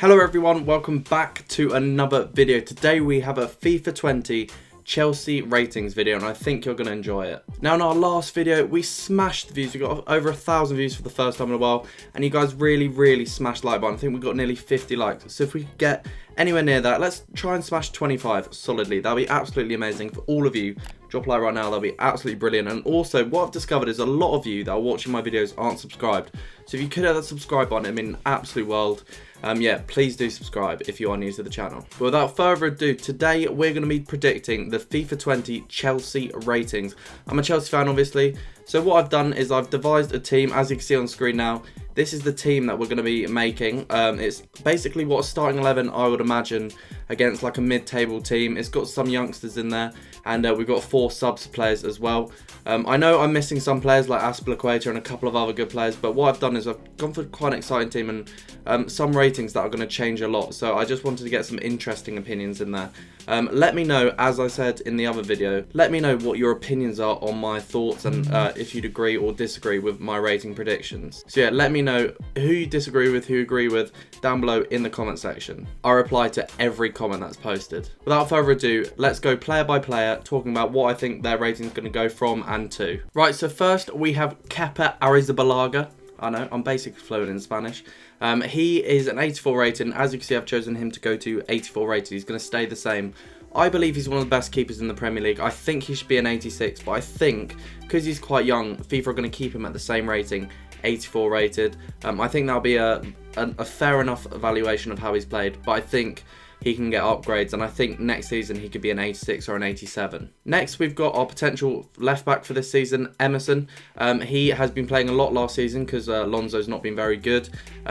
Hello everyone, welcome back to another video. Today we have a FIFA 20 Chelsea ratings video and I think you're going to enjoy it. Now in our last video we smashed the views. We got over 1,000 views for the first time in a while and you guys really smashed the like button. I think we got nearly 50 likes. So if we get anywhere near that, let's try and smash 25 solidly. That'll be absolutely amazing for all of you. Drop a like right now, that'll be absolutely brilliant. And also what I've discovered is a lot of you that are watching my videos aren't subscribed. So if you could hit that subscribe button, it'd mean an absolute world. Yeah, please do subscribe if you are new to the channel. But without further ado, today we're going to be predicting the FIFA 20 Chelsea ratings. I'm a Chelsea fan, obviously. So what I've done is I've devised a team, as you can see on screen now. This is the team that we're going to be making. It's basically what a starting 11 I would imagine against like a mid-table team. It's got some youngsters in there and we've got 4 subs players as well. I know I'm missing some players like Laconte and a couple of other good players, but what I've done is I've gone for quite an exciting team and some ratings that are going to change a lot. So I just wanted to get some interesting opinions in there. Let me know, as I said in the other video, let me know what your opinions are on my thoughts and if you'd agree or disagree with my rating predictions. So yeah, let me know who you disagree with, who you agree with down below in the comment section. I reply to every comment that's posted. Without further ado, let's go player by player, talking about what I think their rating is going to go from and to. Right, so first we have Ariza Belaga. I know, I'm basically fluent in Spanish. He is an 84 rated, and as you can see, I've chosen him to go to 84 rated. He's going to stay the same. I believe he's one of the best keepers in the Premier League. I think he should be an 86, but I think, because he's quite young, FIFA are going to keep him at the same rating, 84 rated. I think that'll be a fair enough evaluation of how he's played, but I think he can get upgrades, and I think next season he could be an 86 or an 87. Next, we've got our potential left back for this season, Emerson. He has been playing a lot last season because Alonso's not been very good.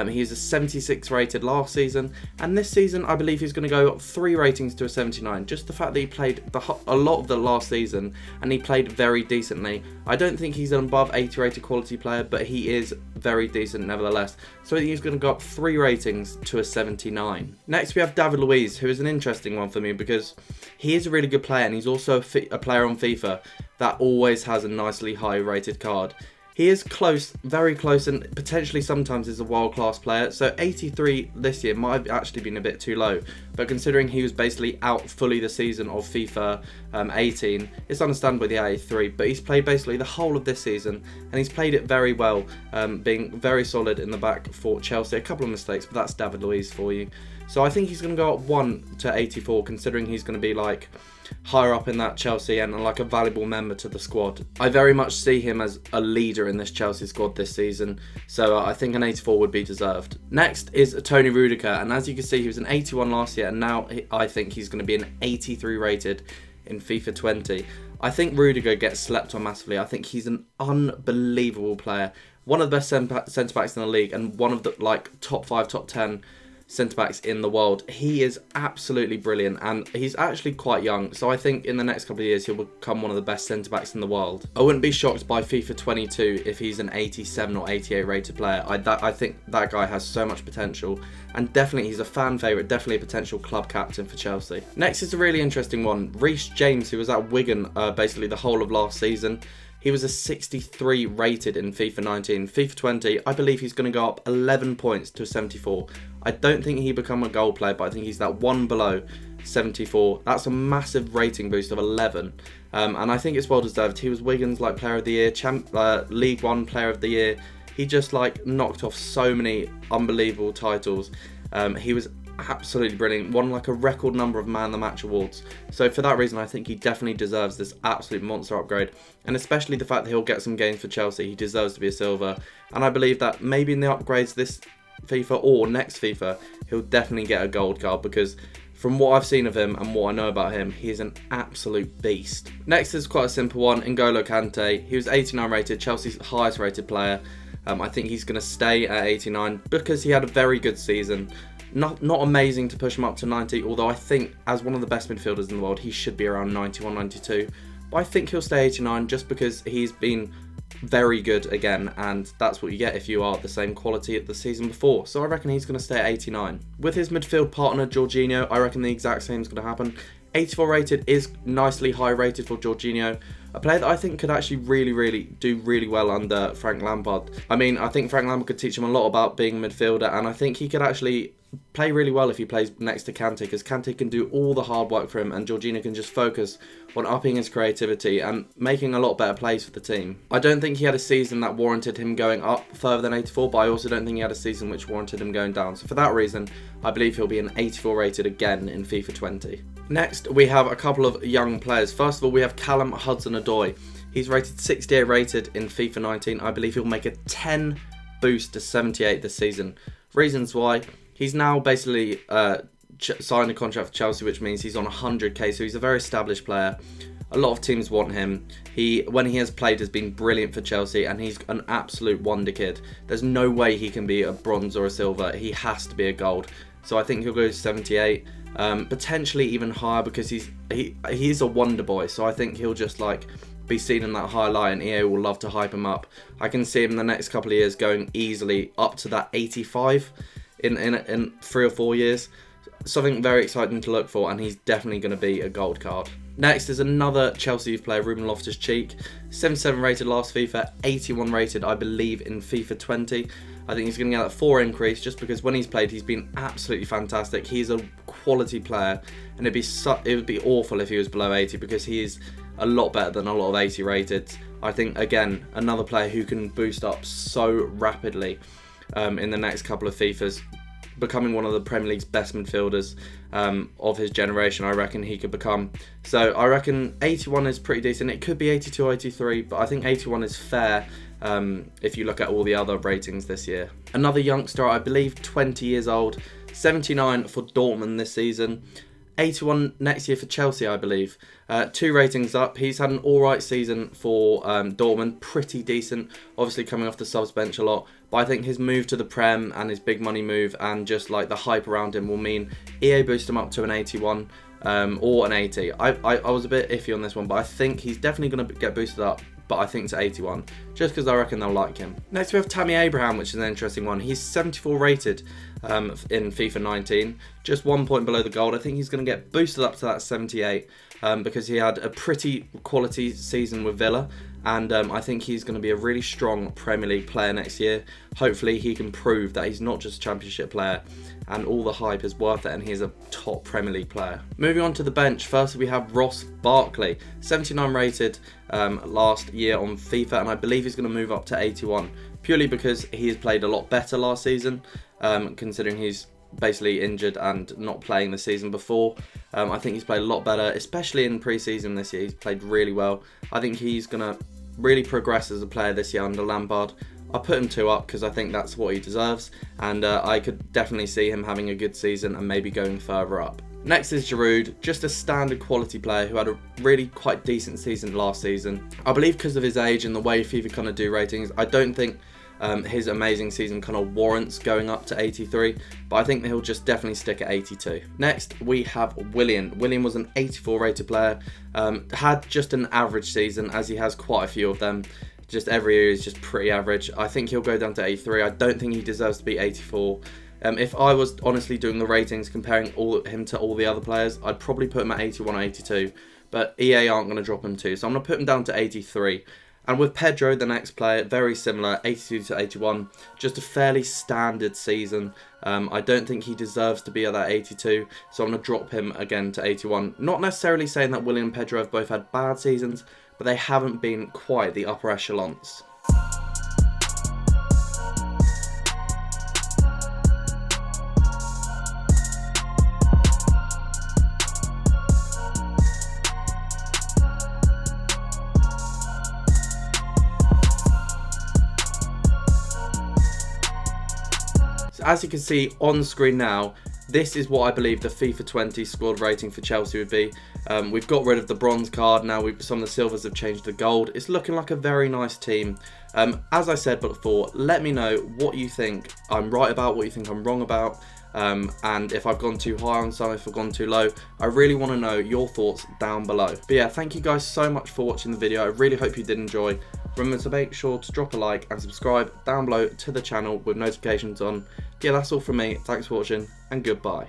He's a 76 rated last season, and this season I believe he's going to go up 3 ratings to a 79. Just the fact that he played a lot of the last season and he played very decently. I don't think he's an above 80 rated quality player, but he is very decent nevertheless. So I think he's going to go up 3 ratings to a 79. Next, we have Luiz, who is an interesting one for me because he is a really good player and he's also a player on FIFA that always has a nicely high rated card. He is close, very close, and potentially sometimes is a world-class player. So 83 this year might have actually been a bit too low. But considering he was basically out fully the season of FIFA 18, it's understandable the 83. But he's played basically the whole of this season, and he's played it very well, being very solid in the back for Chelsea. A couple of mistakes, but that's David Luiz for you. So I think he's going to go up 1 to 84, considering he's going to be like higher up in that Chelsea and like a valuable member to the squad. I very much see him as a leader in this Chelsea squad this season, so I think an 84 would be deserved. Next is Tony Rudika, and as you can see, he was an 81 last year, and now I think he's going to be an 83 rated in FIFA 20. I think Rudika gets slept on massively. I think he's an unbelievable player, one of the best centre backs in the league, and one of the like top 5, top 10 centre backs in the world. He is absolutely brilliant and he's actually quite young, so I think in the next couple of years he'll become one of the best centre backs in the world. I wouldn't be shocked by FIFA 22 if he's an 87 or 88 rated player. I think that guy has so much potential, and definitely he's a fan favourite, definitely a potential club captain for Chelsea. Next is a really interesting one, Reece James, who was at Wigan basically the whole of last season. He was a 63 rated in FIFA 19. FIFA 20, I believe he's going to go up 11 points to a 74. I don't think he become a goal player, but I think he's that one below 74. That's a massive rating boost of 11. And I think it's well deserved. He was Wigan's like player of the year, League One player of the year. He just like knocked off so many unbelievable titles. He was absolutely brilliant, won like a record number of man of the match awards. So for that reason I think he definitely deserves this absolute monster upgrade, and especially the fact that he'll get some games for Chelsea, he deserves to be a silver. And I believe that maybe in the upgrades this FIFA or next FIFA he'll definitely get a gold card, because from what I've seen of him and what I know about him, he is an absolute beast. Next is quite a simple one, N'Golo Kante. He was 89 rated, Chelsea's highest rated player. I think he's going to stay at 89 because he had a very good season. Not amazing to push him up to 90, although I think as one of the best midfielders in the world, he should be around 91, 92. But I think he'll stay 89 just because he's been very good again, and that's what you get if you are the same quality at the season before. So I reckon he's going to stay at 89. With his midfield partner, Jorginho, I reckon the exact same is going to happen. 84 rated is nicely high rated for Jorginho, a player that I think could actually really do really well under Frank Lampard. I mean, I think Frank Lampard could teach him a lot about being a midfielder, and I think he could actually play really well if he plays next to Kante, because Kante can do all the hard work for him and Jorginho can just focus on upping his creativity and making a lot better plays for the team. I don't think he had a season that warranted him going up further than 84, but I also don't think he had a season which warranted him going down. So for that reason, I believe he'll be an 84 rated again in FIFA 20. Next, we have a couple of young players. First of all, we have Callum Hudson Odoi. He's rated 68 rated in FIFA 19. I believe he'll make a 10 boost to 78 this season. Reasons why: he's now basically signed a contract for Chelsea, which means he's on 100k, so he's a very established player. A lot of teams want him. When he has played, has been brilliant for Chelsea, and he's an absolute wonder kid. There's no way he can be a bronze or a silver. He has to be a gold. So I think he'll go to 78, potentially even higher, because he's a wonder boy. So I think he'll just like be seen in that highlight, and EA will love to hype him up. I can see him in the next couple of years going easily up to that 85 in 3 or 4 years. Something very exciting to look for, and he's definitely going to be a gold card. Next is another Chelsea youth player, Loftus Cheek. 77 rated last FIFA, 81 rated I believe in FIFA 20. I think he's going to get that 4 increase, just because when he's played he's been absolutely fantastic. He's a quality player, and it would be awful if he was below 80, because he is a lot better than a lot of 80 rated. I think, again, another player who can boost up so rapidly in the next couple of FIFAs, becoming one of the Premier League's best midfielders of his generation. I reckon he could become. So I reckon 81 is pretty decent. It could be 82 or 83, but I think 81 is fair if you look at all the other ratings this year. Another youngster, I believe 20 years old, 79 for Dortmund this season, 81 next year for Chelsea, I believe. 2 ratings up. He's had an alright season for Dortmund, pretty decent, obviously coming off the subs bench a lot, but I think his move to the Prem and his big money move and just like the hype around him will mean EA boost him up to an 81 or an 80. I was a bit iffy on this one, but I think he's definitely going to get boosted up, but I think to 81, just because I reckon they'll like him. Next we have Tammy Abraham, which is an interesting one. He's 74 rated in FIFA 19, just 1 point below the gold. I think he's going to get boosted up to that 78 because he had a pretty quality season with Villa, and I think he's going to be a really strong Premier League player next year. Hopefully he can prove that he's not just a Championship player, and all the hype is worth it, and he's a top Premier League player. Moving on to the bench, first we have Barkley, 79 rated last year on FIFA, and I believe he's going to move up to 81, purely because he has played a lot better last season, considering he's basically injured and not playing the season before. I think he's played a lot better, especially in pre-season this year. He's played really well. I think he's going to really progress as a player this year under Lampard. I put him 2 up because I think that's what he deserves, and I could definitely see him having a good season and maybe going further up. Next is Giroud, just a standard quality player who had a really quite decent season last season. I believe because of his age and the way FIFA kind of do ratings, I don't think his amazing season kind of warrants going up to 83, but I think he'll just definitely stick at 82. Next we have Willian. Willian was an 84 rated player, had just an average season, as he has quite a few of them. Just every year is just pretty average. I think he'll go down to 83. I don't think he deserves to be 84. If I was honestly doing the ratings, comparing him to all the other players, I'd probably put him at 81 or 82, but EA aren't going to drop him too, so I'm going to put him down to 83. And with Pedro, the next player, very similar, 82 to 81, just a fairly standard season. I don't think he deserves to be at that 82, so I'm going to drop him again to 81. Not necessarily saying that Willian and Pedro have both had bad seasons, but they haven't been quite the upper echelons. As you can see on screen now, this is what I believe the FIFA 20 squad rating for Chelsea would be. We've got rid of the bronze card, now some of the silvers have changed to gold. It's looking like a very nice team. As I said before, let me know what you think I'm right about, what you think I'm wrong about, and if I've gone too high on some, if I've gone too low. I really want to know your thoughts down below. But yeah, thank you guys so much for watching the video. I really hope you did enjoy. Remember to make sure to drop a like and subscribe down below to the channel with notifications on. Yeah, that's all from me. Thanks for watching and goodbye.